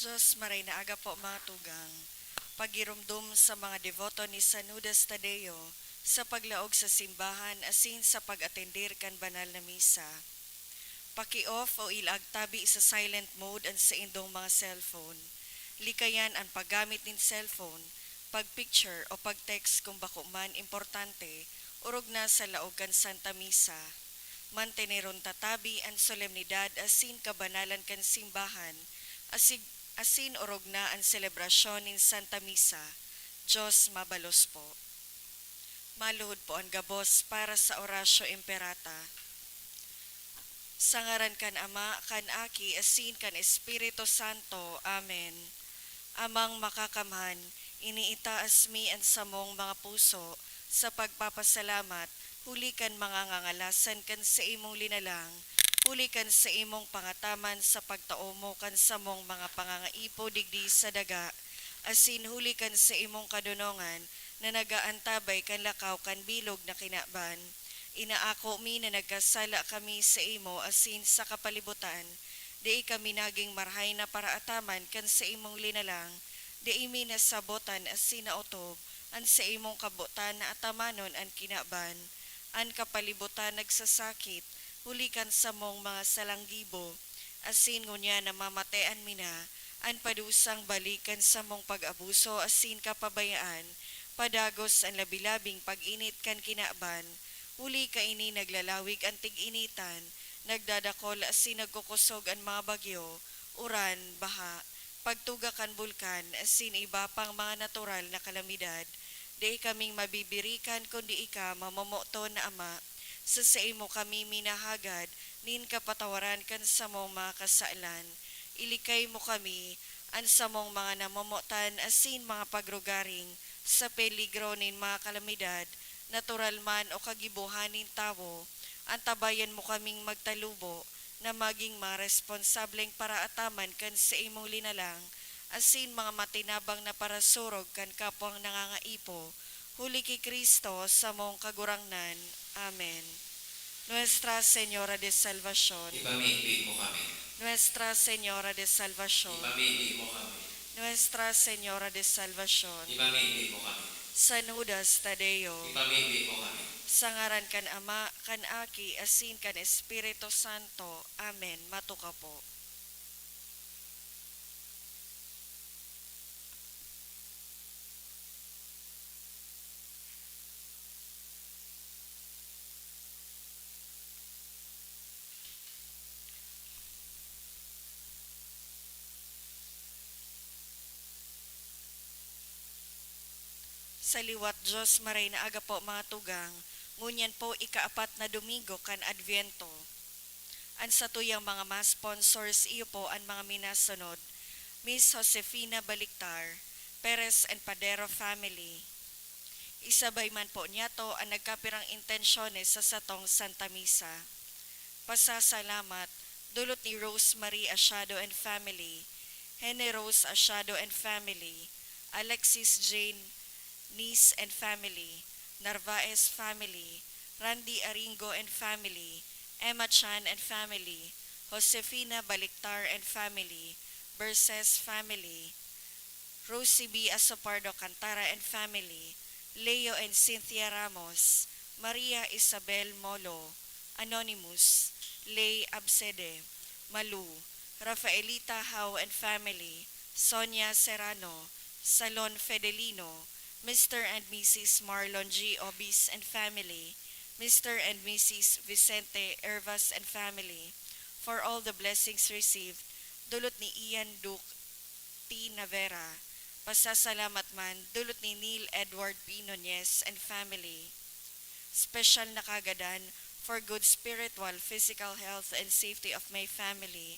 Diyos maray na aga po mga tugang, pagirumdum sa mga devoto ni San Judas Tadeo sa paglaog sa simbahan asin sa pag-atendir kan banal na misa. Paki-off o ilag tabi sa silent mode ang sa indong mga cellphone. Likayan ang paggamit ng cellphone, pag-picture o pag-text kung bako man importante, urog na sa laog kan Santa Misa. Manteneron tatabi ang solemnidad asin kabanalan kan simbahan, asin orog na ang selebrasyon ng Santa Misa. Diyos mabalos po. Maluhod po ang gabos para sa orasyo imperata. Sa ngaran kan Ama, kan Aki, asin kan Espiritu Santo. Amen. Amang makakamhan, iniitaas mi ang samong mga puso sa pagpapasalamat, huli kan mga ngangalasan kan sa imong linalang, huli kan sa imong pangataman sa pagtaomo kan samong mga pangangaipo digdi sa daga, asin huli kan sa imong kadunongan na nagaantabay kan lakaw kan bilog na kinaban. Inaako mi na nagkasala kami sa imo asin sa kapalibutan, di kami naging marhay na paraataman kan sa imong linalang, di imi nasabotan asin naotob, an sa imong kabutan na atamanon ang kinaban, an kapalibutan nagsasakit, hulikan sa mong mga salanggibo, asin ngunya na mamatean mina, an padusang balikan sa mong pag-abuso asin kapabayaan, padagos ang labilabing pag-init kan kinaban, huli ka ini naglalawig ang tig-initan, nagdadakol asin nagkukusog ang mga bagyo, uran, baha, pagtuga kan bulkan asin iba pang mga natural na kalamidad, di kaming mabibirikan kundi ika mamamoto na Ama, sa imo kami minahagad, nin kapatawaran kan sa mong mga kasailan, ilikay mo kami, an sa mong mga namamotan asin mga pagrugaring, sa peligro nin mga kalamidad, natural man o kagibuhanin tawo, antabayan mo kaming magtalubo, na maging mga responsableng paraataman kan sa imong linalang, asin mga matinabang na parasurog kan kapwang nangangaipo, huli kay Kristo sa mong kagurangnan. Amen. Nuestra Señora de Salvación, Ipamigpig mo kami. Nuestra Señora de Salvación, Ipamigpig mo kami. Nuestra Señora de Salvación, Ipamigpig mo kami. San Judas Tadeo, Ipamigpig mo kami. sa ngaran kan Ama, kan Aki, asin kan Espiritu Santo. Amen. Matuka po. Sa liwat Diyos maray na aga po mga tugang, ngunyan po ikaapat na Domingo kan Adviento. An sa tuyang mga mas sponsors iyo po ang mga minasunod, Miss Josefina Baliktar, Perez and Padero family. Isabay man po niya to ang nagkapirang intensyones sa satong Santa Misa. Pasasalamat, dulot ni Rosemary Asiado and family, Hene Rose Asiado and family, Alexis Jane Niece and family, Narvaez family, Randy Aringo and family, Emma Chan and family, Josefina Baliktar and family, Berses family, Rosie B. Asopardo Cantara and family, Leo and Cynthia Ramos, Maria Isabel Molo, Anonymous, Lay Absede, Malu, Rafaelita Howe and family, Sonia Serrano, Salon Fedelino, Mr. and Mrs. Marlon G. Obis and family, Mr. and Mrs. Vicente Ervas and family, for all the blessings received, dulot ni Ian Duke T. Navera, pasasalamat man, dulot ni Neil Edward P. Nunez and family, special na kagadan for good spiritual, physical health, and safety of my family,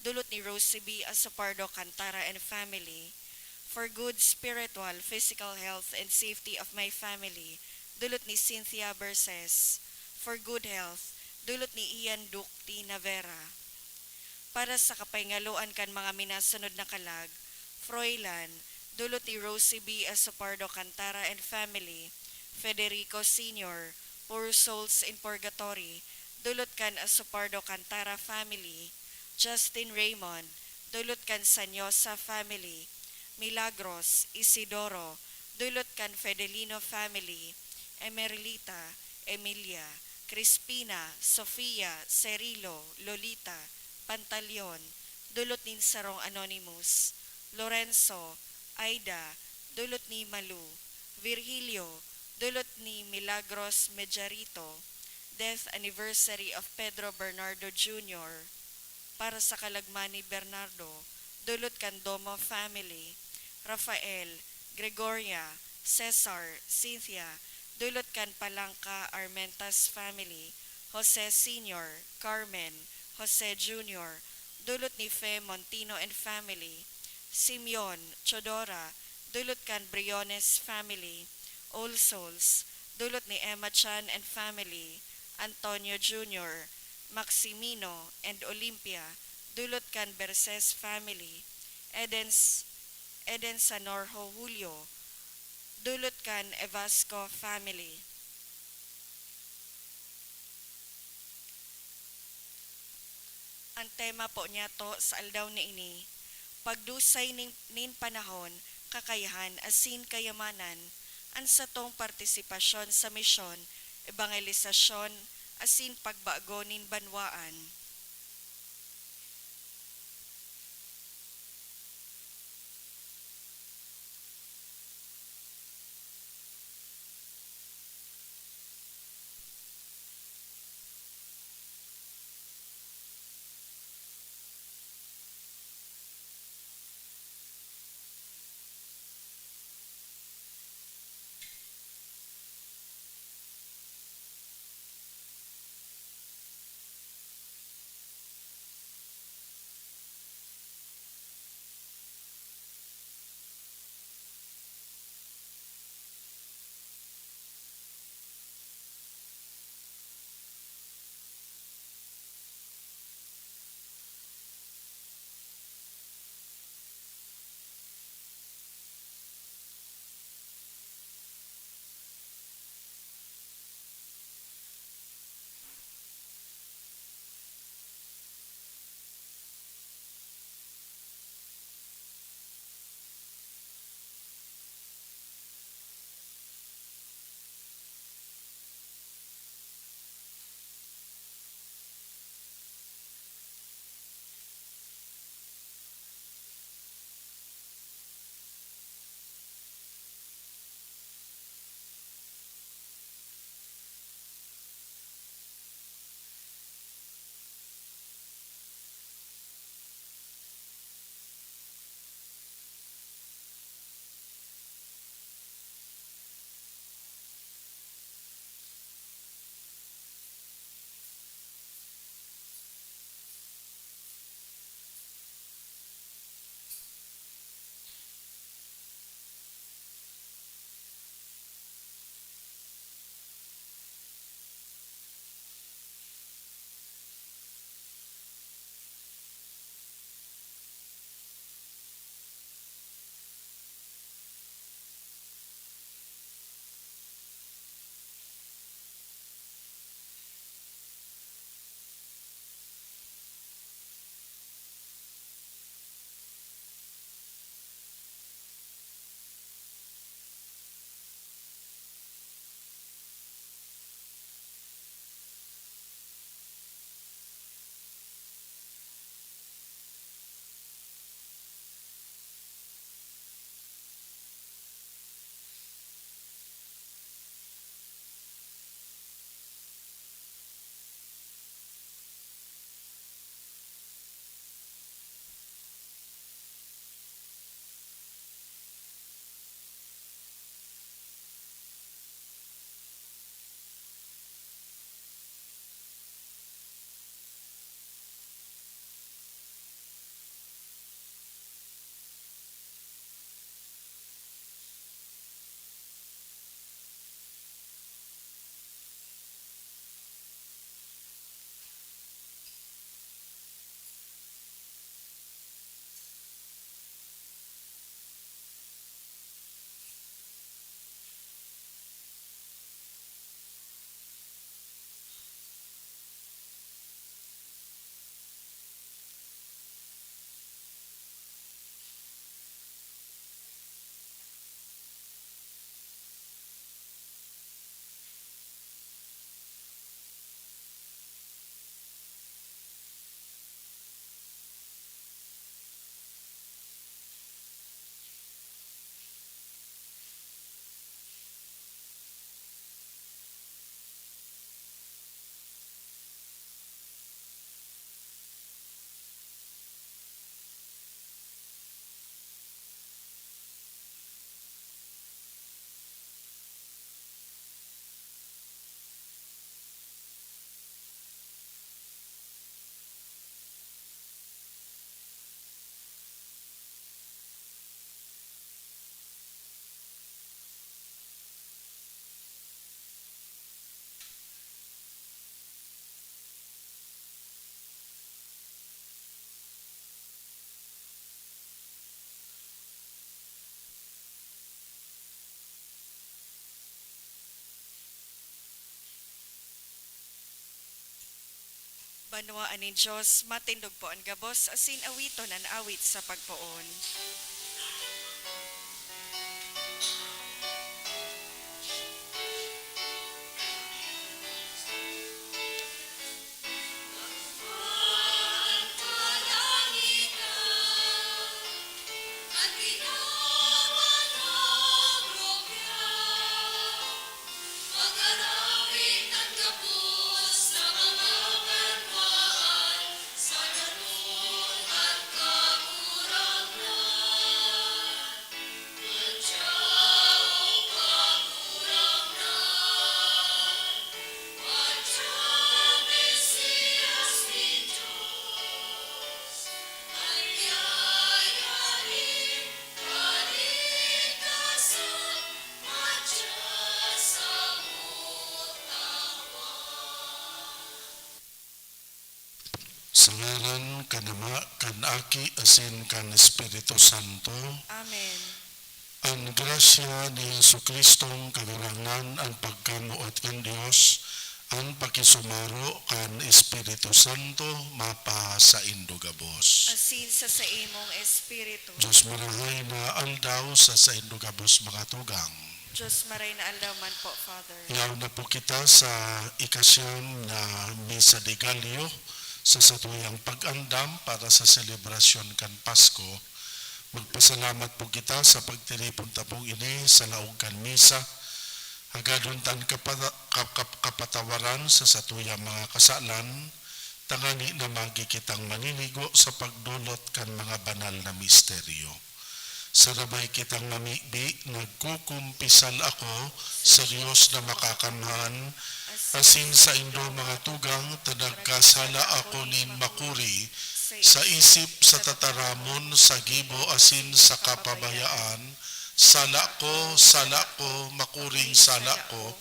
dulot ni Rosie B. Asopardo Cantara and family, for good spiritual, physical health, and safety of my family, dulot ni Cynthia Berses, for good health, dulot ni Ian Duke T. Navera. Para sa kapaingaloan kan mga minasunod na kalag, Froilan, dulot ni Rosie B. Asopardo Cantara and family, Federico Sr., Poor Souls in Purgatory, dulot kan Asopardo Cantara family, Justin Raymond, dulot kan Sanyosa family, Milagros, Isidoro, dulot kan Fedelino family, Emerlita, Emilia, Crispina, Sofia, Cerilo, Lolita, Pantaleon, dulot ni Sarong Anonymous, Lorenzo, Aida, dulot ni Malu, Virgilio, dulot ni Milagros Mejarito, death anniversary of Pedro Bernardo Jr., para sa kalagman ni Bernardo, dulot Candomo family, Rafael, Gregoria, Cesar, Cynthia, dulot kan Palangka Armentas family, Jose Sr., Carmen, Jose Jr., dulot ni Fe Montino and family, Simeon, Chodora, dulot kan Briones family, All Souls, dulot ni Emma Chan and family, Antonio Jr., Maximino and Olympia, dulot kan Berses family, Eden Sanorho Julio, dulot kan Evasco family. Ang tema po niya to sa aldaw ni ini, pagdusay nin panahon, kakayahan asin kayamanan, an sa tong partisipasyon sa misyon, ebangelisasyon, asin pagbago nin banwaan. Banwaan ni Diyos, matindog po ang gabos, asin awiton ang awit sa pagpoon. Sa ngaran kanama, kanaki, asin kan Espiritu Santo, Amen. ang grasya ni Jesucristong kagarangan ang pagkamuot ng Dios, ang pakisumaro kan Espiritu Santo, mapa sa indugabos. Asin sa imong espiritu. Diyos marahay na aldaw sa indugabos mga tugang. Diyos maray na aldaw man po, Father. Ngaw na po kita sa ikasyon na Misa de Gallo, sa satuyang pag-andam para sa selebrasyon kan Pasko. Magpasalamat po kita sa pagtiripon tapong ini sa laog kan misa. Hagadon tan kapatawaran sa satuyang mga kasalan, tangani na magi kitang maninigo sa pagdulot kan mga banal na misteryo. Sarabay kitang mamibi, nagkukumpisal ako sa Diyos na makakanhan, asin sa indo mga tugang, tanagkasala ako nin makuri, sa isip sa tataramon, sa gibo asin sa kapabayaan, sala ko, makuring sala ko,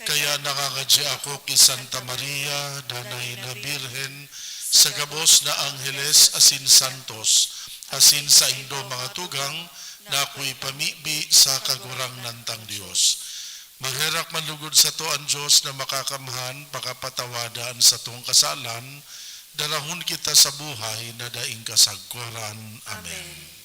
kaya nangangadya ako kay Santa Maria, Nanay na Birhen, sa gabos na Angeles asin Santos, asin sa indo mga tugang, na ako'y pamibi sa kagurang nantang Diyos. Magherak manlugod sa to ang Diyos na makakamhan, pakapatawadaan sa tong kasalan, dalahon kita sa buhay na daing kasagkuran. Amen.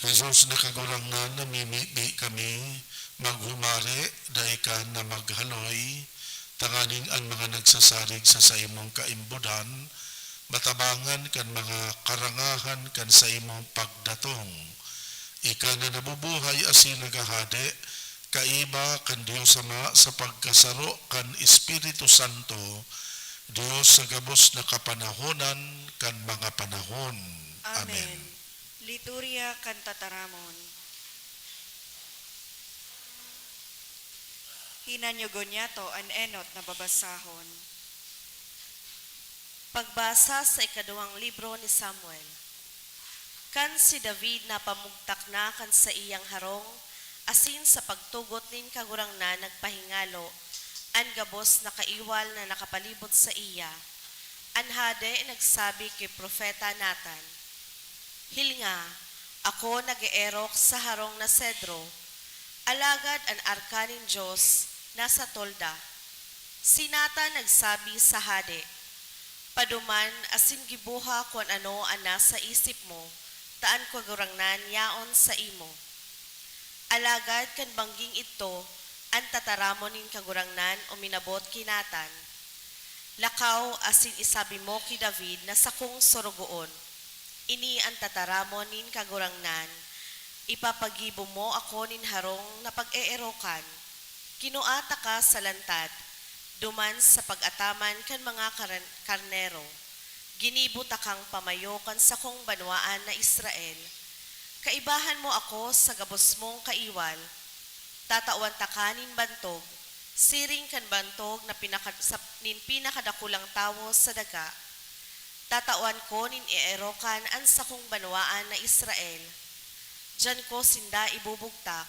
Jesus nakagurang na namimibi kami, maghumari, dahi ka na maghaloy, tanganing ang mga nagsasarig sa imong kaimbudan, matabangan kan mga karangahan kan sa imong pagdatong. Ika na nabubuhay asin nagahade, kaiba kan Diyos Ama sa pagkasaro kan Espiritu Santo, Diyos sa gabos na kapanahonan kan mga panahon. Amen. Liturya Kantataramon. Hinanyugon niya to an enot na babasahon. Pagbasa sa ikaduhang libro ni Samuel. Kan si David na pamugtak na kan sa iyang harong, asin sa pagtugot nin kagurang na nagpahingalo, an gabos na kaiwal na nakapalibot sa iya. Anhade nagsabi kay Propeta Nathan, Hilnga, ako nag-eerok sa harong na sedro, alagad an arkanin Diyos nasa tolda. Si Nathan nagsabi sa hade, Paduman asin gibuha kung ano ang nasa isip mo, taan ko gurangnan yaon sa imo. Alagad kan bangging ito, ang tataramon nin kagurangnan o minabot kinatan. Lakaw asin isabi mo ki David na sakong sorogoon. Ini ang tataramon nin kagurangnan, ipapagibo mo ako nin harong na pag-eerokan. Kinuata ka sa lantad, duman sa pag-ataman kan mga karnero. Ginibuta kang pamayokan sa kong banwaan na Israel. Kaibahan mo ako sa gabos mong kaiwal. Tatawan takanin bantog, siring kan bantog na pinakadakulang tawo sa daga. Tatawan ko nin ierokan an sa kong banwaan na Israel. Diyan ko sinda ibubugtak,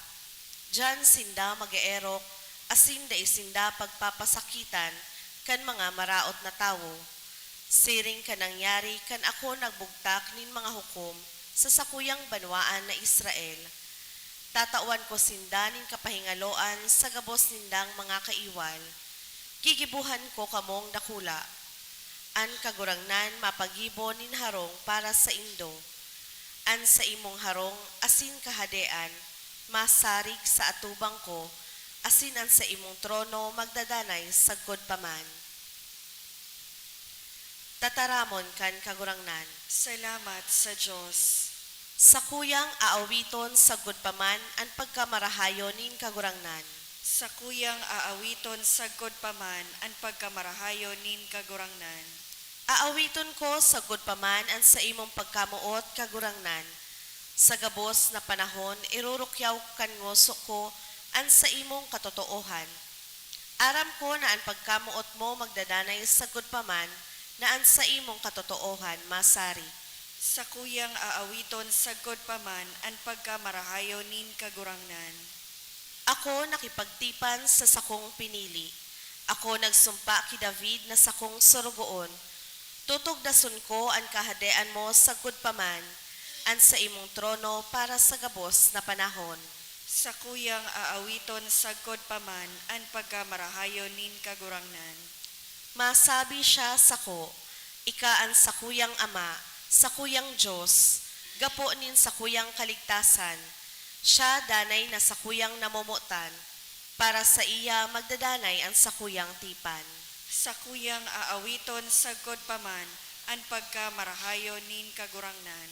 diyan sinda mag-eerok, asin da isinda pagpapasakitan kan mga maraot na tawo. Siring ka nangyari kan ako nagbugtak nin mga hukom sa sakuyang banwaan na Israel. Tatawan ko sinda nin kapahingaloan sa gabos nindang mga kaiwal. Gigibuhan ko kamong dakula. An kagurangnan mapagibo nin harong para sa indo. An sa imong harong asin kahadean, masarig sa atubang ko, asin an sa imong trono magdadanay sagkod paman. Tataramon kan kagurangnan. Salamat sa Diyos. Sa kuyang aawiton sagkod paman ang pagkamarahayon nin kagurangnan. Sa kuyang aawiton sagkod paman ang pagkamarahayo nin kagurangnan. Aawiton ko sagkod paman ang sa imong pagkamuot kagurangnan. Sa gabos na panahon irurukyaw kan ngoso ko ang sa imong katotoohan. Aram ko na ang pagkamuot mo magdadanay sagkod paman na ang sa imong katotoohan masari. Sa kuyang aawiton sagkod paman ang pagkamarahayo nin kagurangnan. Ako nakipagtipan sa sakong pinili. Ako nagsumpa ki David na sakong sorogoon. Tutugdason ko ang kahadean mo sagkod paman, ang sa imong trono para sa gabos na panahon. Sa kuyang aawiton sagkod paman ang pagkamarahayo nin kagurangnan. Masabi siya sako, ika ang sakuyang ama, sakuyang Diyos, gapo nin sakuyang kaligtasan. Siya danay na sakuyang namumutan, para sa iya magdadanay ang sakuyang tipan. Sa kuyang aawiton sagkod paman ang pagkamarahayo nin kagurangnan.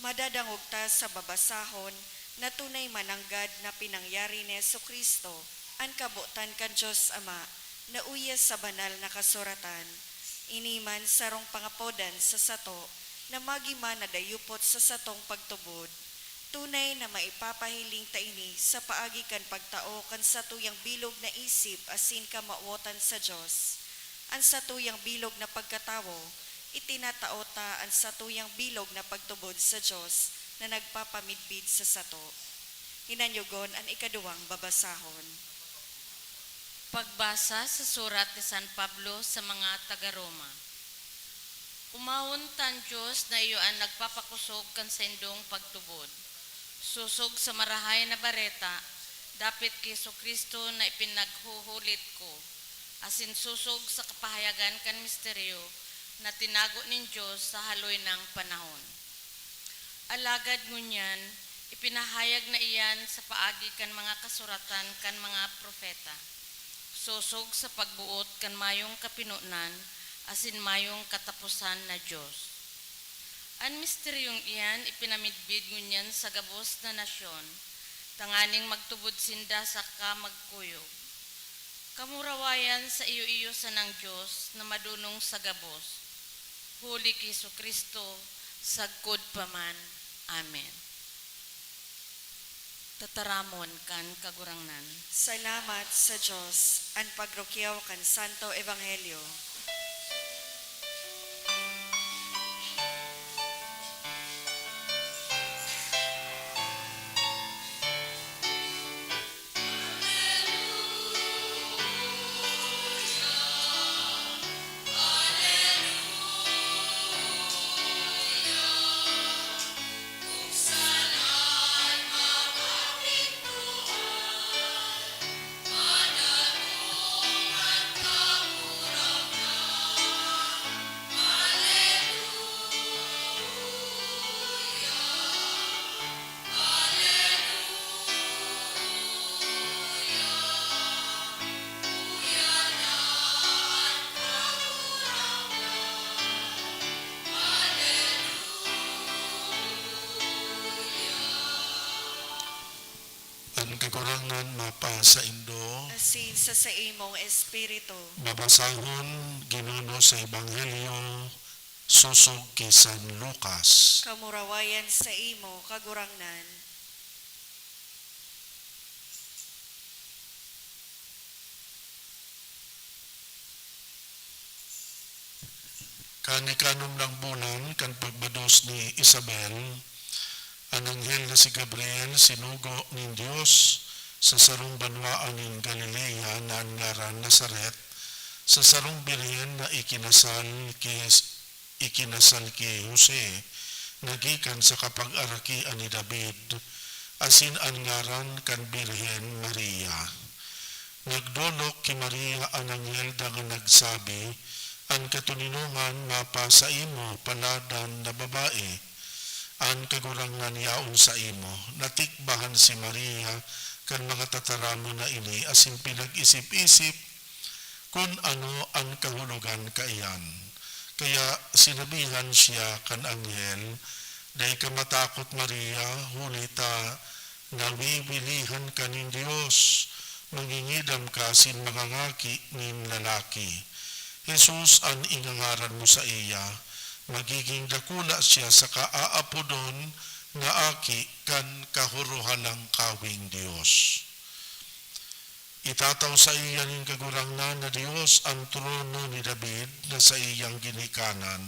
Madadangog ta sa babasahon na tunay mananggad na pinangyari ni Jesucristo ang kabutan kan Diyos Ama na uyas sa banal na kasuratan. Iniman sarong pangapodan sa sato na magiman na dayupot sa satong pagtubod. Tunay na maipapahiling ta ini sa paagi kan pagtao kan satuyang bilog na isip asin kamauotan sa Dios. Ang satuyang bilog na pagkatawo, itinatao ta ang satuyang bilog na pagtubod sa Dios na nagpapamidbid sa sato. Hinanyugon ang ikaduwang babasahon. Pagbasa sa surat ni San Pablo sa mga taga-Roma. Umawon tan Diyos na iyo ang nagpapakusog kan sa indong pagtubod. Susog sa marahay na bareta, dapit kay Kristo na ipinaghuhulit ko. Asin susog sa kapahayagan kan misteryo na tinago nin Diyos sa haloy ng panahon. Alagad ngunyan, ipinahayag na iyan sa paagi kan mga kasuratan kan mga propeta. Susog sa pagbuot kan mayong kapinunan, asin mayong katapusan na Diyos. Ang misteryong iyan ipinamidbid ngunyan sa gabos na nasyon, tanganing magtubod sinda sa kamagkuyog. Kamurawayan sa iyo-iyo sa ng Diyos na madunong sa gabos. Huli kay Kristo, sagkod paman. Amen. Tataramon kan kagurangnan. Salamat sa Diyos, ang pagrukyaw kan Santo Ebanghelyo. Ang kagurangan mapa sa Indo, Asin sa imong espiritu. mabasahon ginuno sa Ebanghelyo, susog kay San Lucas. Kamurawayan sa imo kagurangnan. Kanikanom ng bulan kan pagbados ni Isabel, ang anghel na si Gabriel sinugo nin Dios sa sarong banwaan nin Galilea na ngaran Nazaret, sa sarong birhen na ikinasal kay Jose, nagikan sa kapag-arakian ni David, asin ang ngaran kan birhen Maria. Nagdolok ki Maria ang anghel nga nagsabi, ang katuninungan mapa sa imo paladan na babae, ang kagurangan yaon sa imo, natikbahan si Maria kan mga tataramo na ini asin pinag-isip-isip kung ano ang kahulugan kaiyan. Kaya sinabihan siya kan anghel, day ka matakot Maria, hulita nawiwilihan ka nin Diyos, mangingidam ka sin mga ngaki nin lalaki. Jesus ang ingangaran mo sa iya, magiging dakula siya sa kaaapodon nga aki kan kahuruhalang kawing Dios. Itataw sa iya ning kagurangnan na Dios ang trono ni David na sa iyang ginikanan.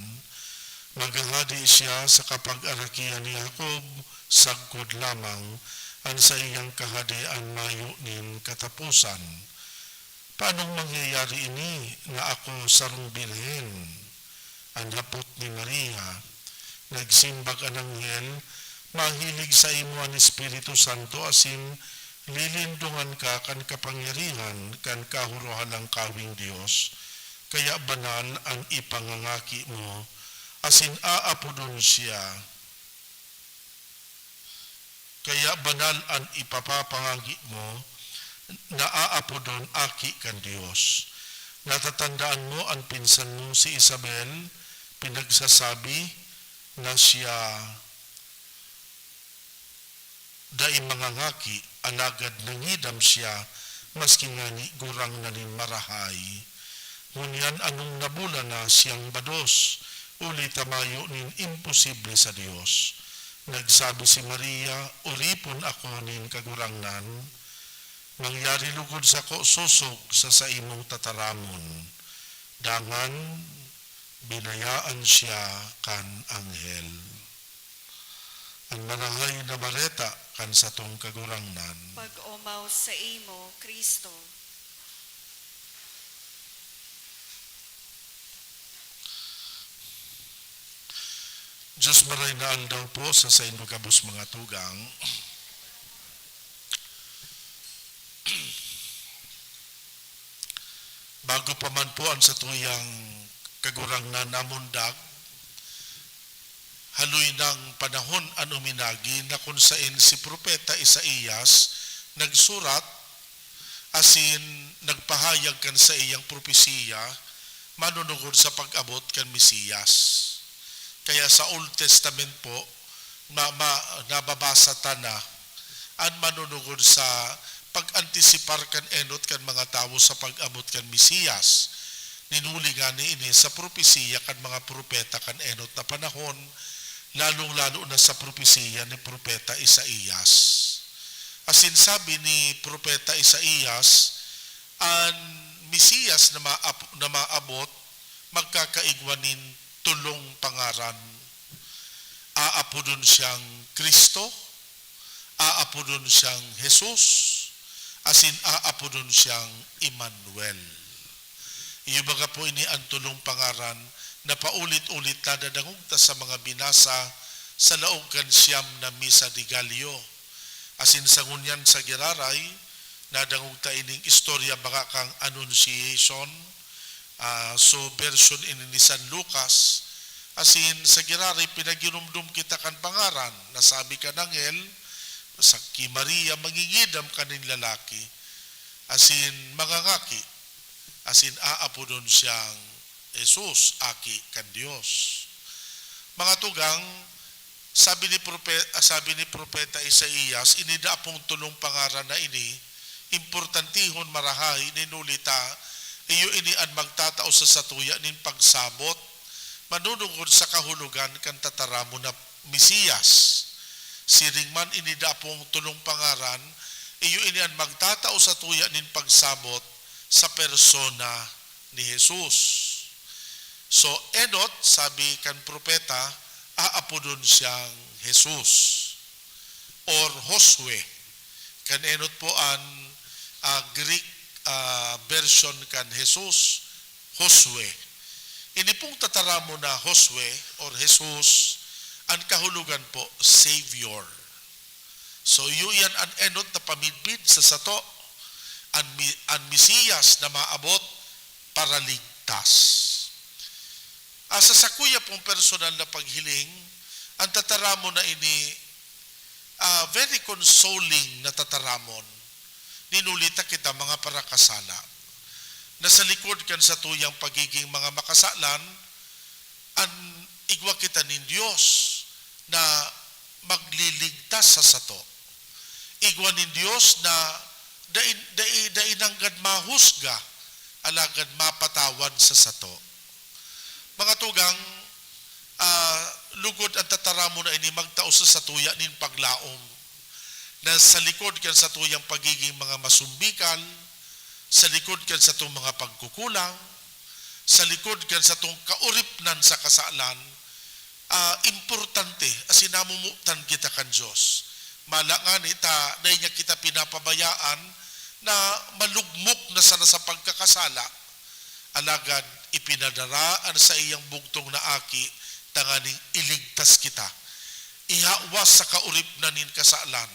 Magahadi siya sa kapag-arakian ni Jacob, sagkod lamang ang sa iyang kahadian mayo nin katapusan. Paanong mangyayari ini nga ako sarong birhen? Ang hapot ni Maria, nagsimbag ang anghel, mahilig sa imo ang Espiritu Santo asin lilindungan ka kan kapangyarihan kan kahuruhalang kawing Dios, kaya banal ang ipangangaki mo, asin aapodon siya. Kaya banal ang ipapapangagi mo, naaapodon aki kan Dios. Natatandaan mo ang pinsan mo si Isabel, pinagsasabi na siya dai mga ngaki, alagad nangidam siya, maski nga ni gurang na nin marahay. Ngunyan anong nabula na siyang bados, uli tamayo nin imposible sa Dios. Nagsabi si Maria, uripon ako nin kagurangnan, mangyari lugod sa ko susog sa imong tataramon. Dangan, binayaan siya kan anghel. Ang manahay na bareta kan sa tong kagurangnan. Pag-umaw sa imo, Kristo. Diyos maray na andaw po sa inyo kabus mga tugang. Bago pa man po ang sa tuyang kagurangnan namundag, haloy ng panahon anuminagi na kung saan si Propeta Isaías nagsurat asin nagpahayag kan sa iyang propesiya manunugod sa pag-abot kan Mesiyas. Kaya sa Old Testament po, nababasa ta na an manunugod sa pag-antisipar kan enot kan mga tao sa pag-abot kan Mesiyas. Ninuli nga ni ini sa propesiya kan mga propeta kan enot na panahon, lalong-lalo na sa propesiya ni Propeta Isaías. Asin sabi ni Propeta Isaías, ang Mesiyas na maabot, magkakaigwanin tulong pangaran. Aapodon siyang Kristo, aapodon siyang Jesus, asin aapodon siyang Emmanuel. Iyo baga po ini ang tulong pangaran na paulit-ulit nadadangog ta sa mga binasa sa laog kan siyam na misa di Gallio. Asin sa ngunyan sa Giraray, nadangog ta ining istorya baka kang Annunciation, so version ini ni San Lucas. Asin sa Giraray pinaginumdum kita kan pangaran, nasabi ka nangel, sa ki Maria mangingidam kanin lalaki, asin mangangaki, asin aapodon siyang Jesus, aki kan Dios. Mga tugang, sabi ni Propeta Isaías, inida pong tulong pangaran na ini, importantihon marahay ninulita, iyo ini ang magtatao sa satuya nin pagsabot, manunungod sa kahulugan kan tataramo na Mesiyas. Siringman inida pong tulong pangaran, iyo ini ang magtatao sa tuya nin pagsabot sa persona ni Jesus. So, enot, sabi kan propeta, aapodon siyang Jesus or Josue. Kan enot po ang Greek version kan Jesus, Josue. Ini pong tataramo na Josue or Jesus, ang kahulugan po, Savior. So, yun ang enot na pamidbid sa sato, ang Mesiyas na maabot para ligtas. Sa sakuya pong personal na paghiling, ang tataramon na ini, very consoling na tataramon. Ninulita kita mga parakasala. Nasa likod kan sa tuyang pagiging mga makasalan, ang igwa kita nin Diyos na magliligtas sa sato. Igwa nin Diyos na dainanggad mahusga, alagad mapatawad sa sato. Mga tugang, lugod ang tataramo na ini magtao sa satuya nin paglaom na sa likod kan sa tuyang pagiging mga masumbikal, sa likod kan sa itong mga pagkukulang, sa likod kan sa itong kauripnan sa kasalan, importante asinamumutan kita kan Diyos. Malangan ita, dahil niya kita pinapabayaan na malugmok na sana sa pagkakasala, alagad ipinadaraan sa iyang bugtong na aki, tanganing iligtas kita. Ihawas sa kaurip na nin kasalan,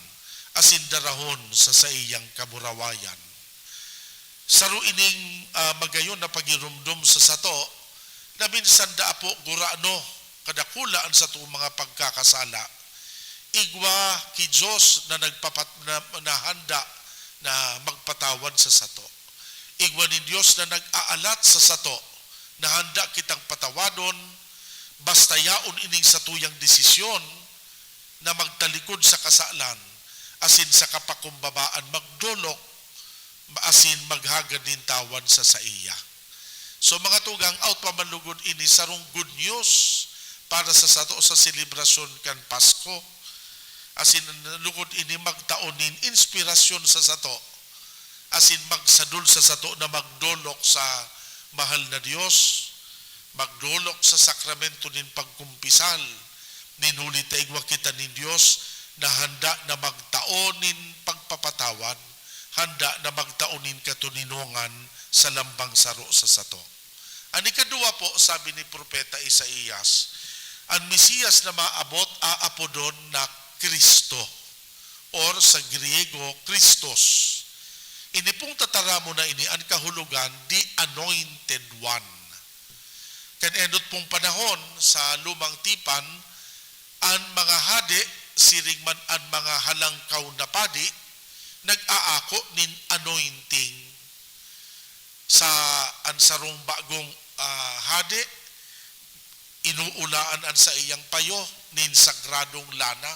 asindarahon sa iyang kamurawayan. Saro ining magayon na pagirumdum sa sato, na minsan da po gurano, kadakulaan sa itong mga pagkakasala, igwa ki Diyos na nahanda na magpatawad sa sato. Igwa ni Diyos na nag-aalat sa sato, na handa kitang patawadon, basta yaon ining satuyang desisyon na magtalikod sa kasalan, asin sa kapakumbabaan magdulok, asin maghagad din tawan sa iya. So mga tugang, out pamanlugod ini sarong good news para sa sato sa selebrasyon kan Pasko, asin lugod ini magtaonin inspirasyon sa sato, asin magsadul sa sato na magdolok sa mahal na Diyos, magdolok sa sakramento nin pagkumpisal, ninulit igwa kita nin Diyos na handa na magtaonin pagpapatawad, handa na magtaonin katuninungan sa lambang saro sa sato. Ang ikadua po, sabi ni Propeta Isaías, ang Mesiyas na maabot aapodon na Kristo or sa Griego, Christos. Ini pong tataramo na ini ang kahulugan, the Anointed One. Kan endot pong panahon sa lumang tipan, Ang mga hadi, siring man ang mga halangkaw na padi, nag-aako nin anointing sa ansarong bagong hadi, inuulaan an sa iyang payo nin sagradong lana.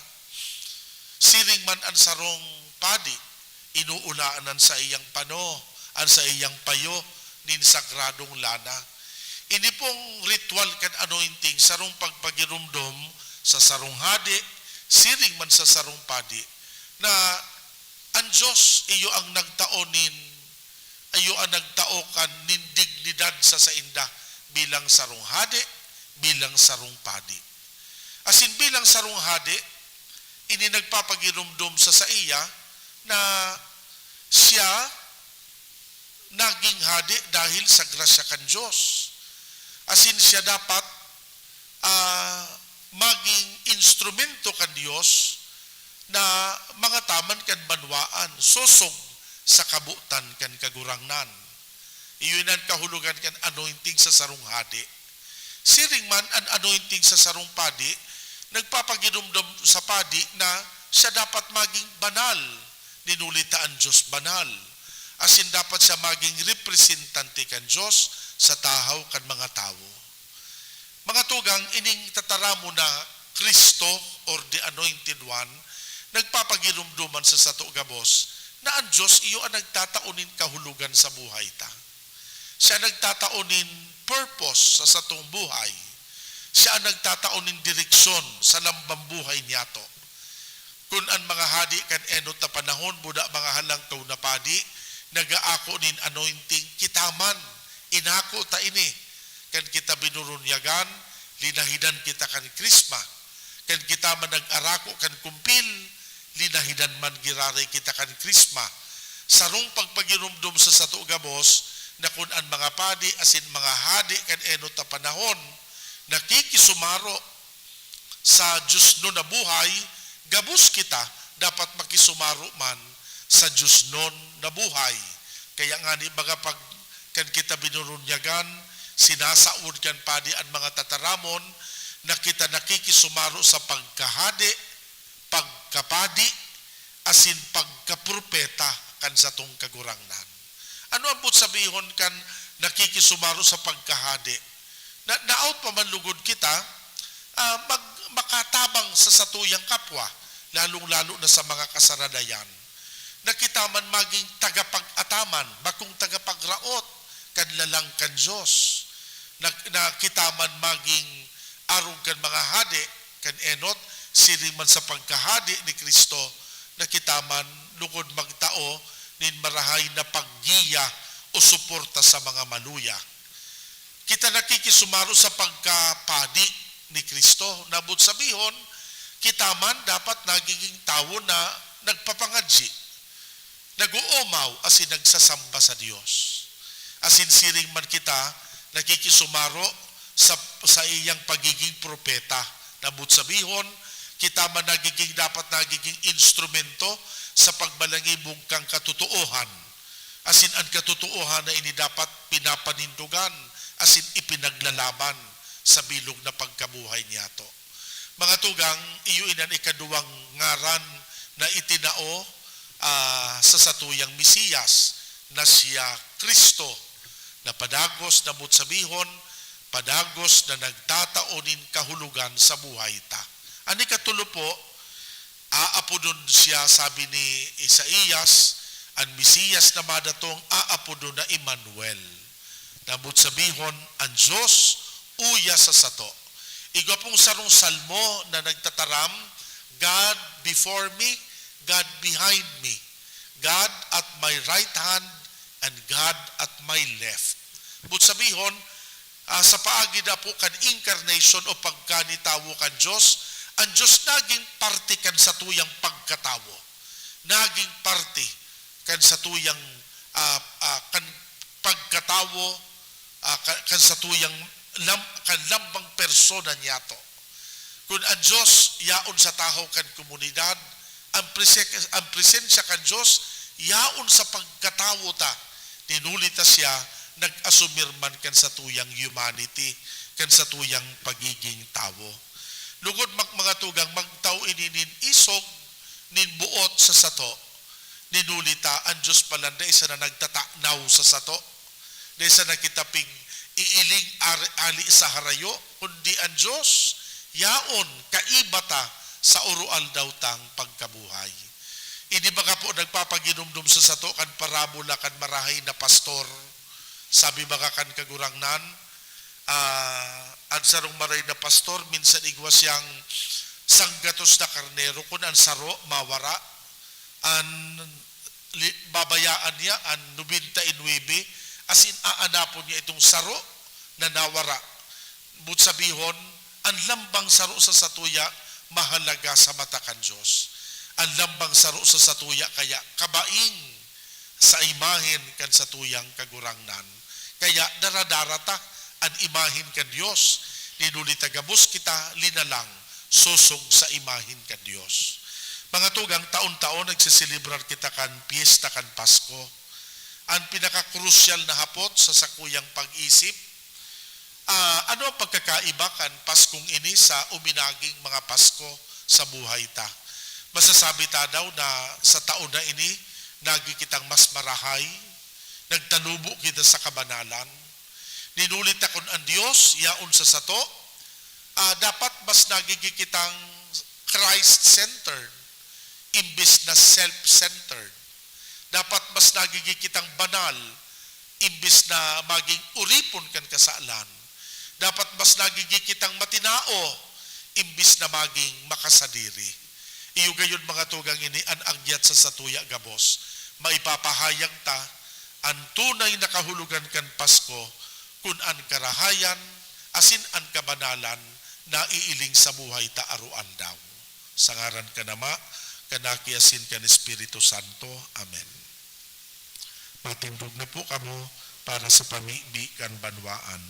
Siring man an sarong padi, inuulaan an sa iyang pano, an sa iyang payo nin sagradong lana. Ini pong ritual kan anointing sarong pagpagirumdom sa sarong hadi, siring man sa sarong padi, na ang Diyos iyo ang nagtaonin, iyo ang nagtaokan nin dignidad sa sainda bilang sarong hadi, bilang sarong padi. Asin bilang sarong hadi, ini nagpapagirumdom sa iya na siya naging hadi dahil sa grasya kan Diyos. Asin siya dapat maging instrumento kan Diyos na mga taman kan banwaan, sosog sa kabutan kan kagurangnan. Iyon ang kahulugan kan anointing sa sarong hadi. Siring man ang anointing sa sarong padi, nagpapagidumdum sa padi na siya dapat maging banal, ninulita ang Diyos banal. Asin dapat siya maging representante kan Diyos sa tahaw kan mga tao. Mga tugang, ining tataramo na Kristo or the Anointed One, nagpapagirumduman sa sato gabos na ang Diyos iyo ang nagtataonin kahulugan sa buhay ta. Siya nagtataonin purpose sa satong buhay. Siya ang nagtataonin direksyon sa lambang buhay niyato. Kung ang mga hadi kan enot na panahon, buda mga halangkaw na padi, nagaako nin anointing kitaman, inako ta ini, kan kita binurunyagan, linahidan kita kan krisma, kan kita man nag-arako kan kumpil, linahidan man giraray kita kan krisma. Sarong pagpagirumdum sa sato gabos, na kun ang mga padi asin mga hadi kan enot na panahon, nakikisumaro sa Diyos no na buhay, gabos kita dapat makisumaro man sa Diyos non na buhay. Kaya nga ni baga pag kan kita binurunyagan, sinasaud kan padi ang mga tataramon na kita nakikisumaro sa pagkahadi, pagkapadi, asin pagkapropeta kan sa tong kagurangnan. Ano ang sabihon kan nakikisumaro sa pagkahadi? Naot pa man lugod kita, makatabang sa satuyang kapwa, lalong-lalo na sa mga kasaradayan. Na kita man maging tagapag-ataman, bakong tagapagraot, kan lalang kan Diyos. Na kita man maging arong kan mga hadi, kan enot, siring man sa pagkahadi ni Kristo, na kita man lugod magtao, nin marahay na paggiya o suporta sa mga maluya. Kita nakikisumaro sa pagkapadi ni Kristo, nabut sabihon, kita man dapat nagiging tao na nagpapangadji, nag-uumaw asin nagsasamba sa Diyos. Asin siring man kita nakikisumaro sa iyang pagiging propeta. Nabut sabihon, kita man dapat nagiging instrumento sa pagbalangibong kang katutuohan. Asin ang katutuohan na ini dapat pinapanindugan, asin ipinaglalaban sa bilog na pagkabuhay niyato. Mga tugang, iyo inan ikaduwang ngaran na itinao sa satuyang Mesiyas na siya Kristo, na padagos na mutsabihon, padagos na nagtataonin kahulugan sa buhay ta. Ani katulo po, aapodon siya, sabi ni Isaías, ang Mesiyas na madatong aapodon na Emmanuel. Na mutsabihon, ang Diyos uya sa sato. Igo pong sarong salmo na nagtataram, God before me, God behind me, God at my right hand, and God at my left. But sabihon, sa paagi na po kan incarnation o pagkanitawo kan Diyos, ang Diyos naging parte kan sa tuyang pagkatawo. Naging parte kan sa tuyang kan pagkatawo, kan sa tuyang kan lambang persona niyato. Kung ang Diyos yaon sa tahaw kan komunidad, ang presensya kan Diyos yaon sa pagkatawo ta, tinulita siya, nag-asumir man kan sa tuyang humanity, kan sa tuyang pagiging tao. Lugod mga tugang magtaw ininin isog nin buot sa sato. Ninulita ang Diyos pala na isa na nagtatanaw sa sato. Na isa na kitaping iiling ali sa harayo, kundi ang Diyos, yaon kaibata sa urual daw tang pagkabuhay. Hindi ba ka po nagpapaginumdum sa sato kan parabola kan marahay na pastor? Sabi ba ka kan kagurangnan? Ang sarong maray na pastor, minsan igwas yang sanggatos na karnero kung ang saro, mawara. Ang babayaan niya, ang 99, as in aanapon niya itong saro na nawara. But sabihon, ang lambang saro sa satuya, mahalaga sa mata kan Diyos. Ang lambang saro sa satuya, kaya kabaing sa imahin kan satuyang kagurangnan. Kaya daradarata ang imahin kan Diyos. Ninulita gabos kita, linalang, susog sa imahin kan Diyos. Mga tugang, taon-taon nagsisilibrar kita kan piyesta kan Pasko. Ang pinaka-crucial na hapot sa sakuyang pag-isip, ano ang pagkakaiba kan Paskong ini sa uminaging mga Pasko sa buhay ta? Masasabi ta daw na sa taon na ini, nagi kitang mas marahay, nagtanubo kita sa kabanalan, ninulit akon ang Diyos, yaon sa sato, dapat mas nagigi kitang Christ-centered, imbis na self-centered. Dapat mas nagigi kitang banal, imbis na maging uripon kan kasalan. Dapat mas nagigi kitang matinao, imbis na maging makasadiri. Iyo gayon mga tugang ini, ang agyat sa satuya gabos, maipapahayag ta, ang tunay na kahulugan kan Pasko, kun ang karahayan, asin ang kabanalan, na iiling sa buhay ta aruan daw. Sangaran ka nama, kanakiasin kan Espiritu Santo. Amen. Matindog na po kamo para sa pamibi kan banwaan.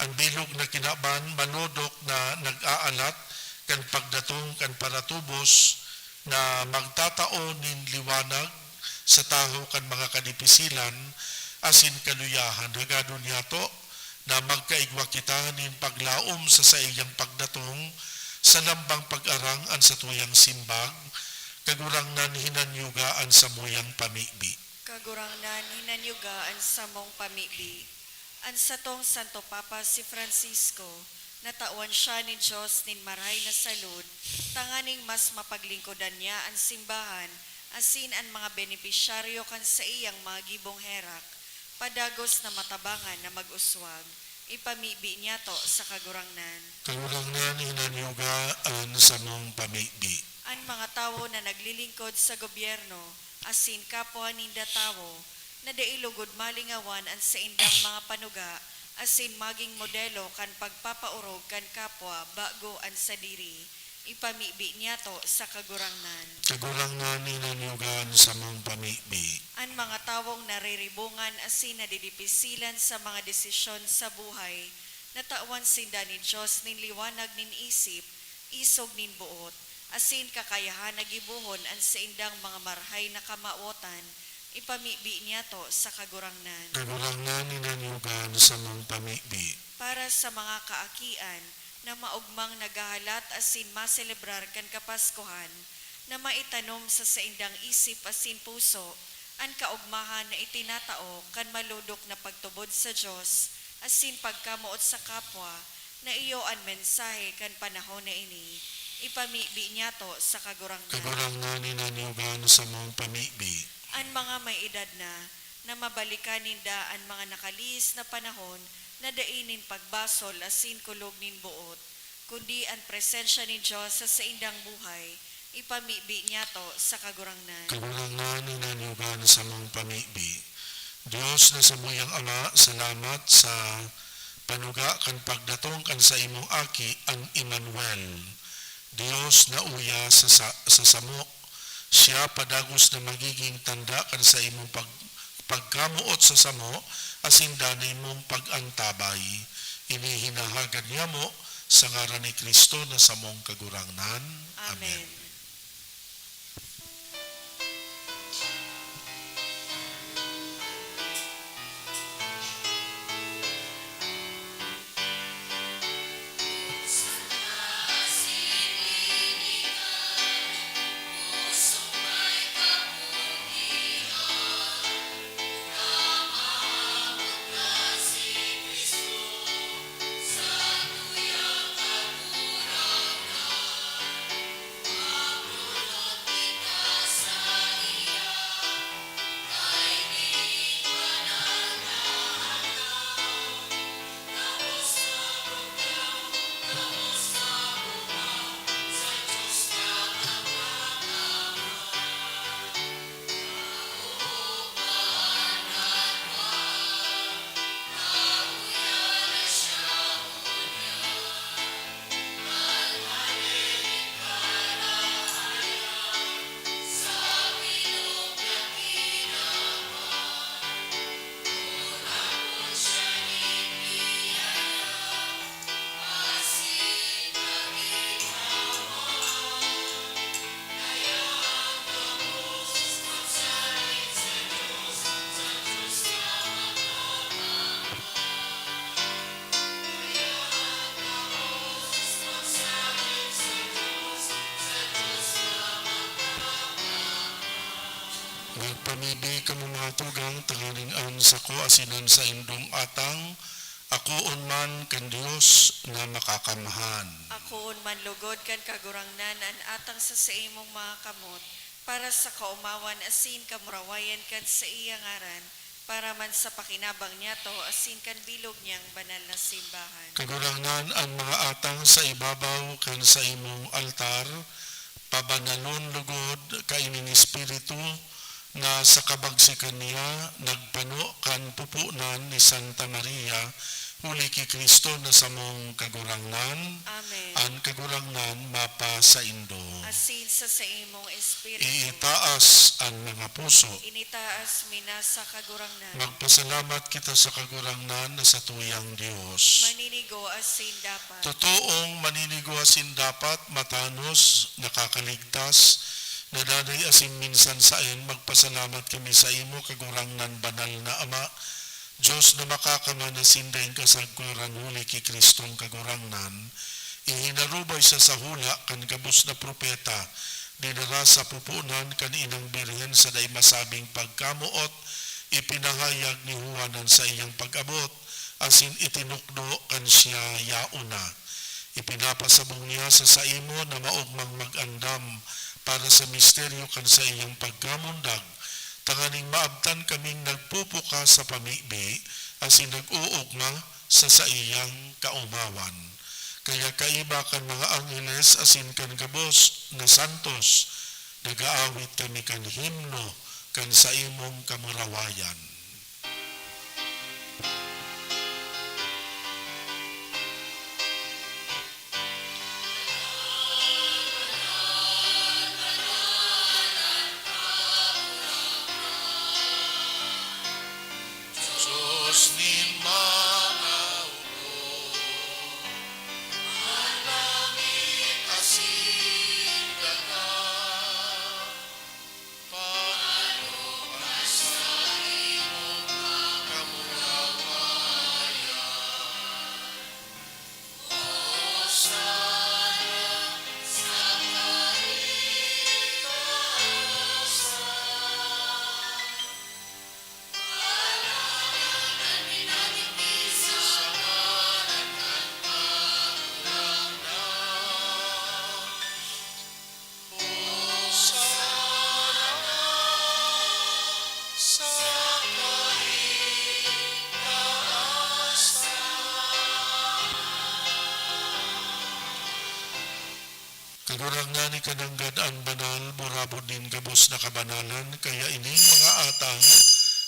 Ang bilog na kinaban, manodok na nag-aalat, kan pagdatong kan paratubos, na magtataon nin liwanag sa taho kan mga kadipisilan, asin kaluyahan. Hagado niya to, na magkaigwa kita nin paglaom sa iyang pagdatong, sa lambang pag-arang an sa tuyang simbag, kagurang nan hinanyugaan sa muyang pamibi. Kagurangnan hinanyugaan sa mong pamibi. Ang satong Santo Papa si Francisco, natawan siya ni Diyos nin maray na salud, tanganing mas mapaglingkodan niya ang simbahan, asin ang mga benepisyaryo kan sa iyang mga gibong herak, padagos na matabangan na mag-uswag, ipamibi niya to sa kagurangnan. Kagurangnan hinanyugaan sa mong pamibi. Ang mga tao na naglilingkod sa gobyerno, asin kapwa ninda tao, na dailugod malingawan ang sa indang mga panuga, asin maging modelo kan pagpapaurog kan kapwa bago ang sadiri, ipamibi niya to sa kagurangnan. Kagurangnan hinanyugaan sa mong pamibi. Ang mga tawong nariribungan asin nadidipisilan sa mga desisyon sa buhay, natawan sinda ni Diyos nin liwanag nin isip, isog nin buot, asin kakayahan nagibuhon ang sa indang mga marhay na kamaotan, ipamibi niya to sa kagurangnan. Kagurangnan hinanyugaan sa mong pamibi. Para sa mga kaakian na maugmang nagahalat asin maselebrar kan kapaskuhan, na maitanom sa saindang isip asin puso, ang kaugmahan na itinatao kan maludok na pagtubod sa Diyos, asin pagkamuot sa kapwa, na iyo ang mensahe kan panahon na ini, ipamibi niya to sa kagurangnan. Kagurangnan hinanyugaan sa mong pamibi. Ang mga may edad na mabalikan ninda ang mga nakalis na panahon, na dainin pagbasol asin kulog nin buot, kundi ang presensya ni Diyos sa indang buhay, ipamibi niya to sa kagurangnan. Kagurangnan hinanyugaan sa mong pamibi. Diyos na sa muyang Ama, salamat sa panuga kan pagdatong kan sa imong aki ang Emmanuel. Diyos na uya sa samok, siya padagos na magiging tanda kan sa imong pagkamuot sa samo, asin danay mong pag-antabay. Inihinahagan niya mo sa ngaran ni Kristo na sa mong kagurangnan. Amen. Si Nagpamibi ka mo mga tugang, tanganing an sa ko asinan sa indong atang, akoon man kan Dios na makakamahan. Akoon man lugod kan kagurangnan an atang sa imong mga kamot, para sa kaumawan asin kamurawayan kan sa iyang ngaran, para man sa pakinabang niya to asin kan bilog niyang banal na simbahan. Kagurangnan ang mga atang sa ibabaw kan sa imong altar, pabanalon lugod kaining espiritu, na sa kabagsikan niya nagpano kan pupunan ni Santa Maria, huli ki Kristo na samong kagurangnan, Amen. ang kagurangnan mapa sa indo. Asin sa imong espiritu, Iitaas ang mga puso. initaas mina sa kagurangnan. Magpasalamat kita sa kagurangnan na sa tuyang Diyos. Maninigo asin dapat. Totoong maninigawasin dapat matanos, nakakaligtas, na daday asin minsan sa ayon magpasalamat kami sa imo kagurangnan banal na Ama, Diyos na makakamanasin dahin kasagkuran huli ki Kristong kagurangnan, ihinarubay sa hula kan kabus na propeta, dinara sa pupunan kan inang birhen sa day masabing pagkamuot, ipinahayag ni Juanan sa iyang pag-abot, asin itinukdo kan siya yauna. Ipinapasabong niya sa imo na maugmang mag-andam para sa misteryo kan sa iyang pagkamundag, tanganing maabtan kaming nagpupuka sa pamibi, asin nag-uugma sa iyang kaumawan. Kaya kaiba kan mga angeles asin kan kabos na santos, nag-aawit kami kan himno kan sa imong kamurawayan. Diyos ni mga ulo, malangit asin gana, panukan sa imong kamurawayan. O sana sa kaitaasan, kagurang ni kananggad ang banal, burabod din gabos na kabanalan, kaya ining mga atang,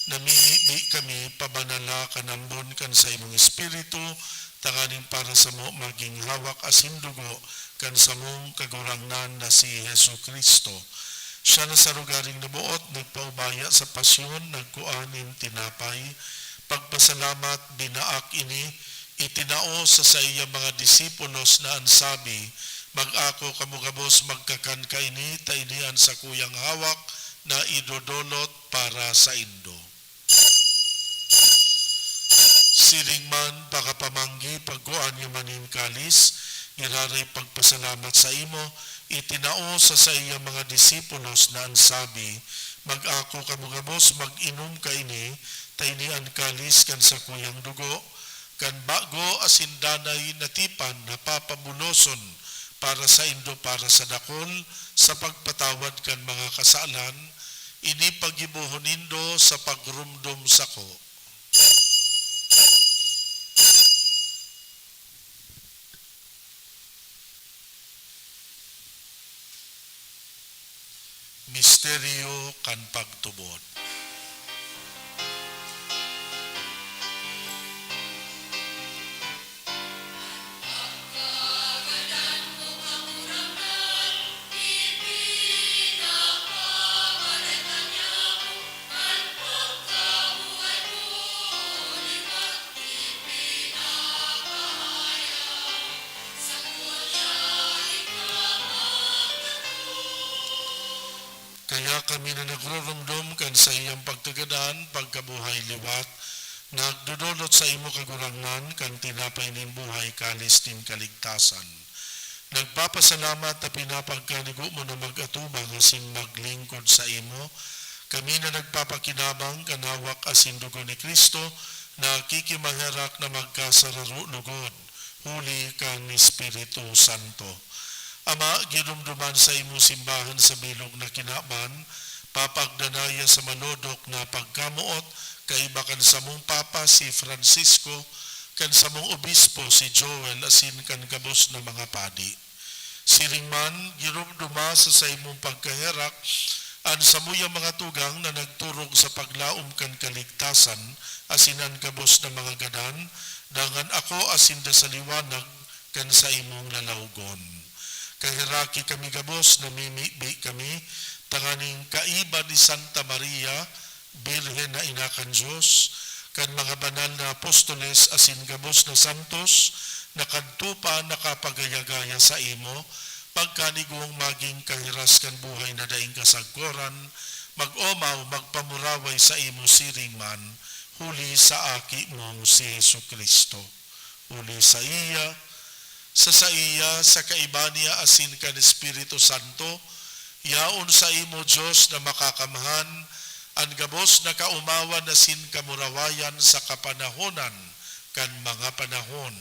namili kami pabanala kanambon kan sa imong espiritu, tanganing para sa mo maging hawak asin dugo kan sa mong kagurangnan na si Hesu Kristo. Siya na sa lugaring nabuot, nagpaubaya sa pasyon, nagkuanin tinapay, pagpasalamat, binaak ini, itinao sa iya mga disipulos na ansabi, mag-ako kamugabos magkakan kaini, tainian sa kuyang hawak na idodolot para sa indo. Siling man pakapamanggi pagkuan yung maning kalis, iraray pagpasalamat sa imo, itinao sa iya mga disipulos na ansabi, mag-ako kamugabos mag-inom kaini, tainian kalis kan sa kuyang dugo, kan bago asin danay natipan na papabuloson para sa indo para sa dakol, sa pagpatawad kan mga kasalan, ini pagibuhon indo sa pagrumdum sako. Misteryo kan pagtubod. Kaya kami na nagrurumdum kan sa iyang pagtagadan, pagkabuhay liwat, nagdudulot sa imo kagurangnan, kan tinapay nin buhay kalis nin kaligtasan. Nagpapasalamat na pinapagkanigo mo na mag-atubang asin maglingkod sa imo, Kami na nagpapakinabang kanawak asin dugo ni Kristo na kikimaherak na magkasararunugod, huli kang Espiritu Santo. Ama, ginumduman sa imo simbahan sa bilog na kinaban, papagdanaya sa manodok na pagkamuot, kaibakan sa mong Papa si Francisco, kan sa mong obispo si Joel asin kan kabos na mga padi. Siringman, ginumduma sa imong pagkaherak, an sa muyang mga tugang na nagturog sa paglaom kan kaligtasan, asinan kabos na mga gadan, dangan ako asin da sa liwanag kan sa imong lalawgon. Kahiraki kami gabos, namimibi kami, tanganing kaiba ni Santa Maria, Birhen na inakan Diyos, kan mga banal na apostoles asin gabos na santos, nakadtupa nakapagayagaya sa imo, pagkanigong maging kahiras kan buhay na daing kasagkoran, mag-omaw magpamuraway sa imo siringman, huli sa aki mong si Jesu Kristo. Huli sa iya, sa kaibaniya asin kan Espiritu Santo, yaon sa imo Diyos na makakamahan, ang gabos na kaumawan asin kamurawayan sa kapanahonan kan mga panahon.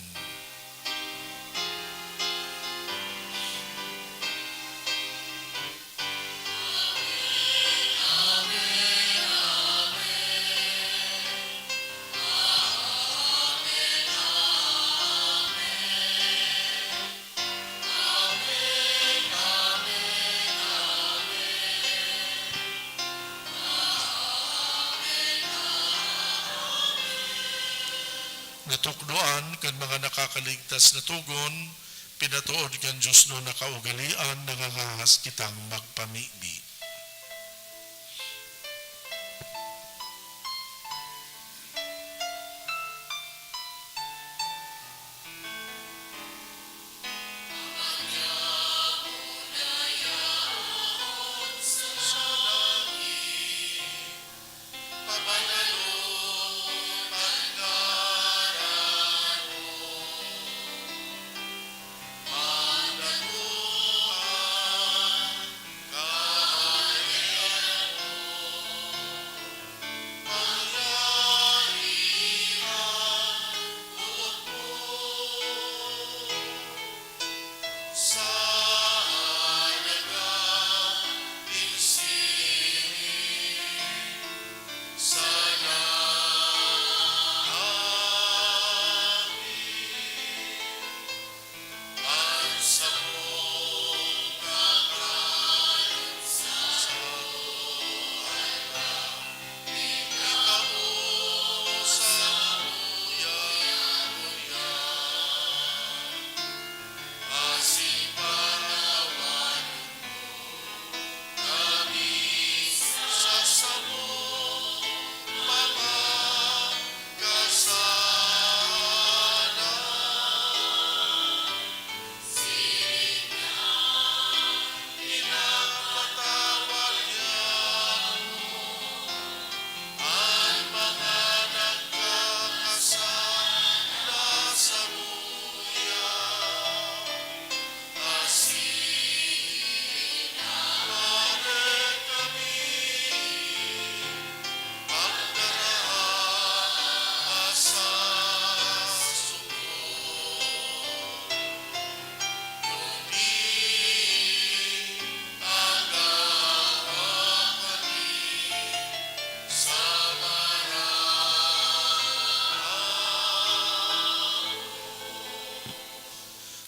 Natukdoan kan mga nakakaligtas na tugon, pinatuod kan Diyos no nakaugalian, nangangahas kitang magpamibi.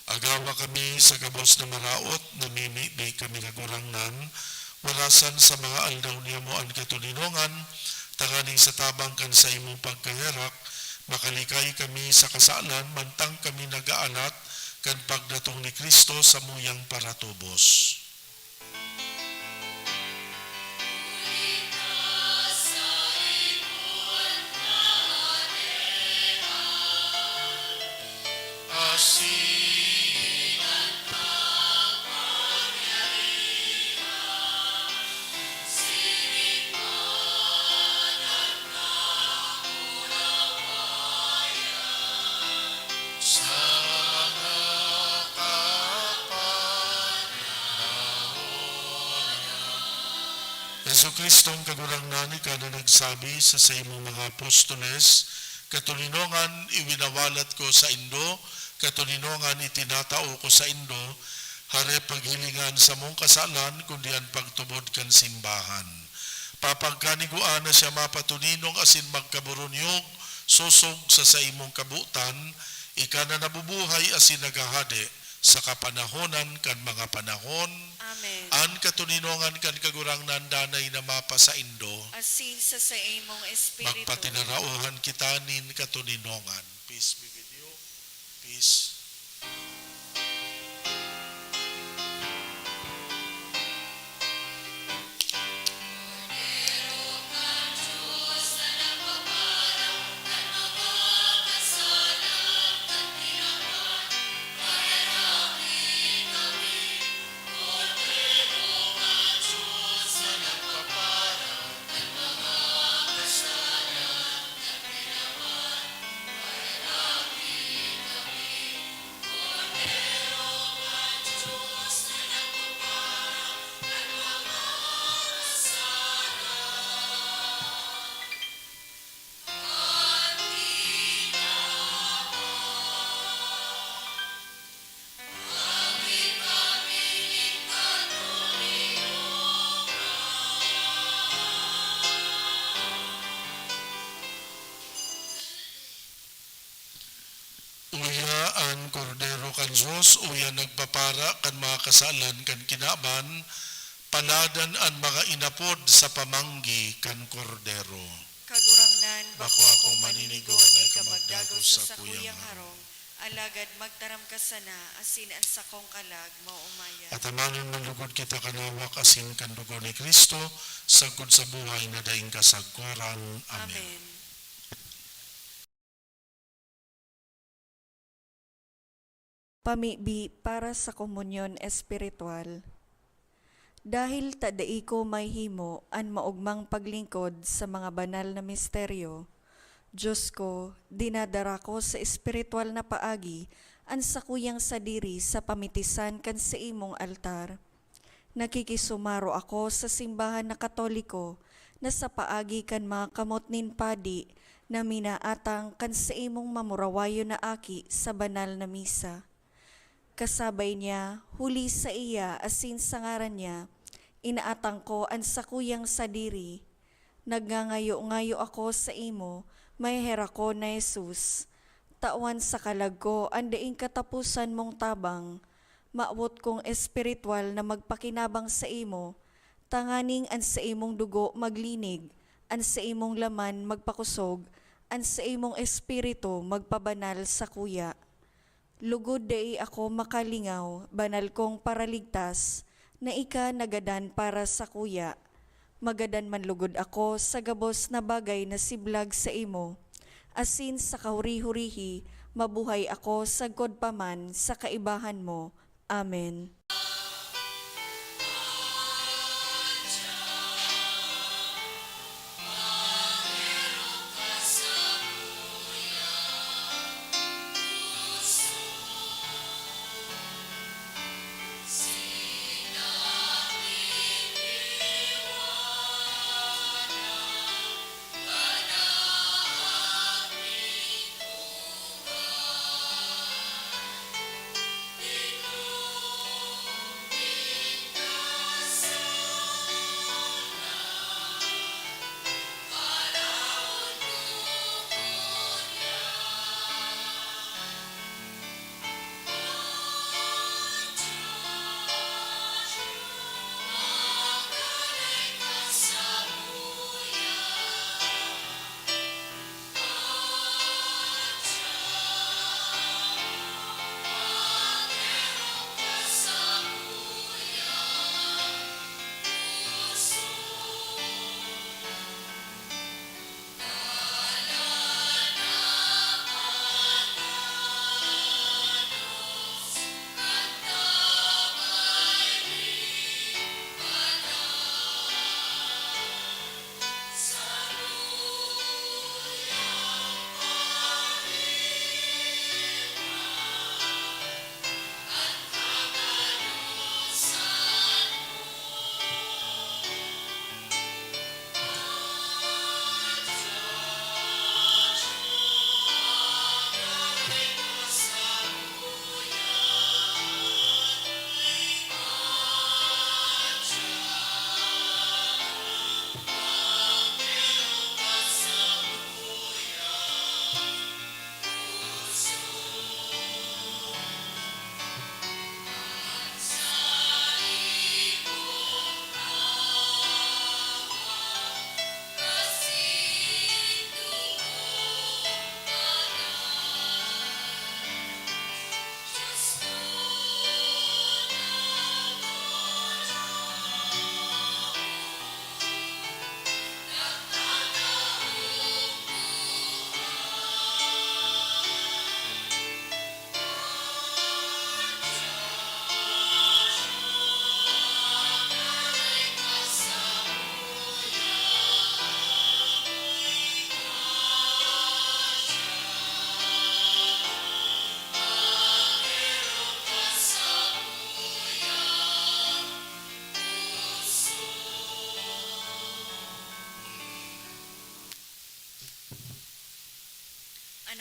Agawa kami sa gabos na maraot, namimibi kami kagurangnan, warasan sa mga aldaw niya mo ang katulinongan, tanganing sa tabang kan sa imong pagkaherak, makalikay kami sa kasalan, mantang kami nagaalat, kan pagdatong ni Kristo sa muyang paratubos. Yesu Kristong kagurangnan ka na nagsabi sa imong mga apostoles, katulinongan iwinawalat ko sa Indo, katulinongan itinatao ko sa Indo, hare paghilingan sa mong kasalan, kundi ang pagtubod kan simbahan. Papagkaniguan na siya mapatuninong asin magkaburunyog, susog sa imong kabutan, ika na nabubuhay asin nagahade, sa kapanahonan kan mga panahon, Amen. an katuninongan kan kagurangnan danay na mapa sa Indo, Asin sa imong espiritu. magpatinarauhan kita nin katuninongan. Peace be with you. Peace. Uya ang kordero kan Diyos, uya nagpapara kan mga kasalan kan kinaban, paladan ang mga inapod sa pamanggi kan kordero. Kagurangnan, bako akong maninigo na ikamagdagos sa sakuyang harong, alagad magtaram ka sana, asin ang sakong kalag, maumaya. At amanon manlugod kita kanawak asin kan dugo ni Kristo, sagkod sa buhay na daing kasagkuran. Amen. Amen. Pamibi para sa komunyon espiritual. Dahil tadai ko may himo an maugmang paglingkod sa mga banal na misteryo, Diyos ko, dinadara ko sa espiritual na paagi an sakuyang sadiri sa pamitisan kan sa imong altar. Nakikisumaro ako sa simbahan na Katoliko na sa paagi kan mga kamotnin padi na minaatang kan sa imong mamurawayo na aki sa banal na misa. Kasabay niya, huli sa iya asin sa ngaran niya, inaatang ko ang sakuyang sadiri. Nagngangayo-ngayo ako sa imo, may hera ko na Jesus. Tawan sa kalag ko, andaing katapusan mong tabang. Maawot kong espiritual na magpakinabang sa imo, tanganing an sa imong dugo maglinig, an sa imong laman magpakusog, an sa imong espiritu magpabanal sa kuya. Lugod dai ako makalingaw, banal kong paraligtas, na ika nagadan para sa kuya. Magadan man lugod ako sa gabos na bagay na siblag sa imo. Asin sa kahuri-hurihi, mabuhay ako sa godpaman sa kaibahan mo. Amen.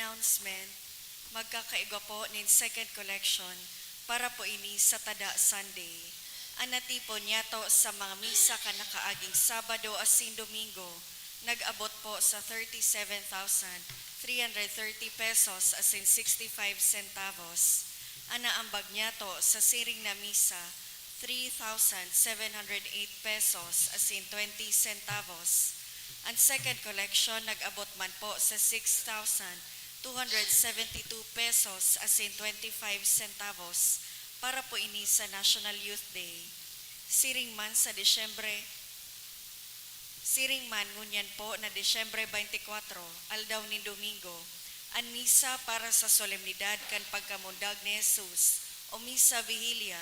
announcement, magkakaigwa po nin second collection para po ini sa Tada Sunday. Anati po niya to sa mga misa kanakaaging Sabado asin Domingo, nag-abot po sa 37,330 pesos asin 65 centavos. Anaambag niya to sa siring na misa, 3,708 pesos asin 20 centavos. Ang second collection nag-abot man po sa 6,272 pesos asin 25 centavos para po ini sa National Youth Day. Siring man ngunyan po na Disyembre 24, aldaw ni Domingo, ang misa para sa solemnidad kan pagkamundag ni Jesus o misa vigilia,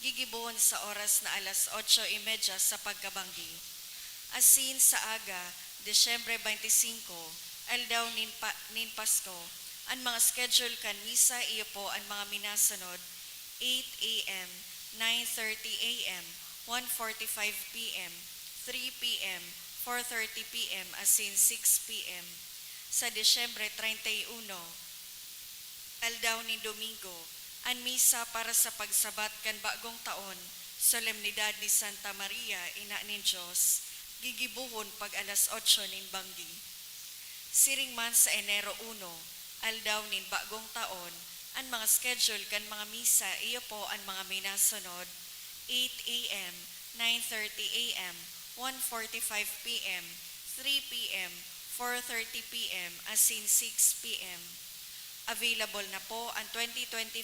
gigibuon sa oras na alas 8:30 sa pagkabanggi. Asin sa aga, Disyembre 25, aldaw nin Pasko, ang mga schedule kan misa iyo po ang mga minasunod, 8 a.m., 9:30 a.m., 1:45 p.m., 3 p.m., 4:30 p.m. asin 6 p.m. Sa Disyembre 31, aldaw ni Domingo, ang misa para sa pagsabat kan bagong taon, solemnidad ni Santa Maria, Ina nin Diyos, gigibuhon pag alas 8 nin banggi. Siring man sa Enero 1, aldaw nin bagong taon, ang mga schedule kan mga misa iyo po ang mga minasunod, 8 a.m., 9:30 a.m., 1:45 p.m., 3 p.m., 4:30 p.m. asin 6 p.m. Available na po ang 2024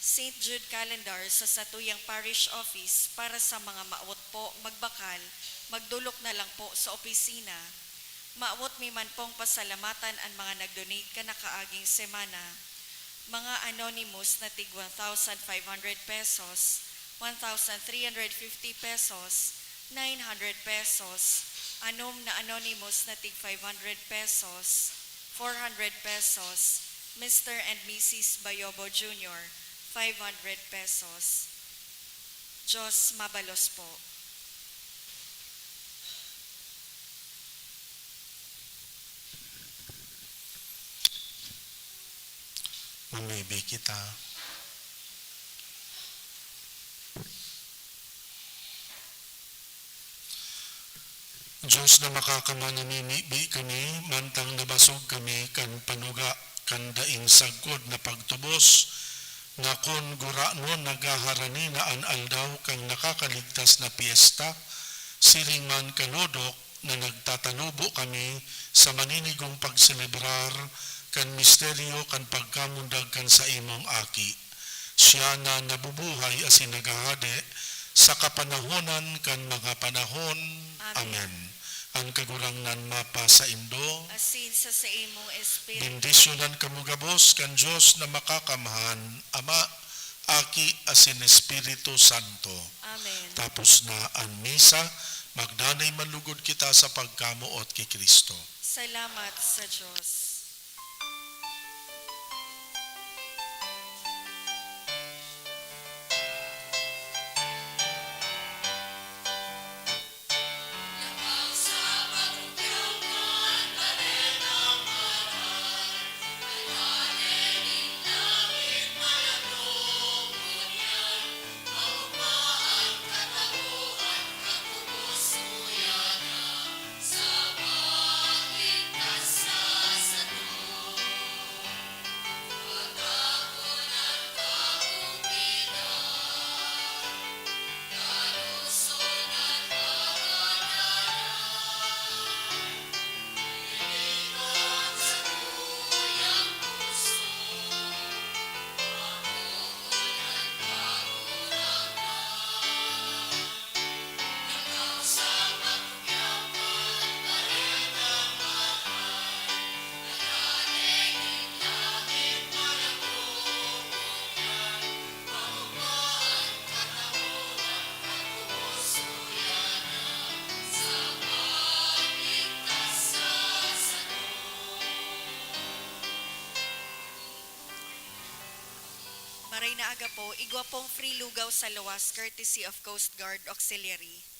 St. Jude Calendar sa Satuyang Parish Office para sa mga maawot po magbakal, magdulok na lang po sa opisina. Maawot mi man pong pasalamatan ang mga nag-donate kanakaaging semana. Mga anonymous na tig 1,500 pesos, 1,350 pesos, 900 pesos, anom na anonymous na tig 500 pesos, 400 pesos, Mr. and Mrs. Bayobo Jr., 500 pesos. Diyos mabalos po. Mamibig kita. Diyos na makakamanaminimi kami, mantang nabasog kami kan panuga, kan daing sagkod na pagtubos, na kon gurano nagaharani na an aldaw kang nakakaligtas na piyesta, siring man kanodok na nagtatanubo kami sa maninigong pagselebrar kan misteryo kan pagkamundag kan sa imong aki. Siya na nabubuhay asin nagahade sa kapanahonan kan mga panahon. Amen. Ang kagurangnan mapa sa Indo, Asin sa imong espiritu. bendisyonan kamugabos kan Diyos na makakamahan, Ama, Aki, asin Espiritu Santo. Amen. Tapos na ang misa, magdanay manlugod kita sa pagkamuot kay Kristo. Salamat sa Diyos. Maray na aga po, igwa pong free lugaw sa luwas courtesy of Coast Guard Auxiliary.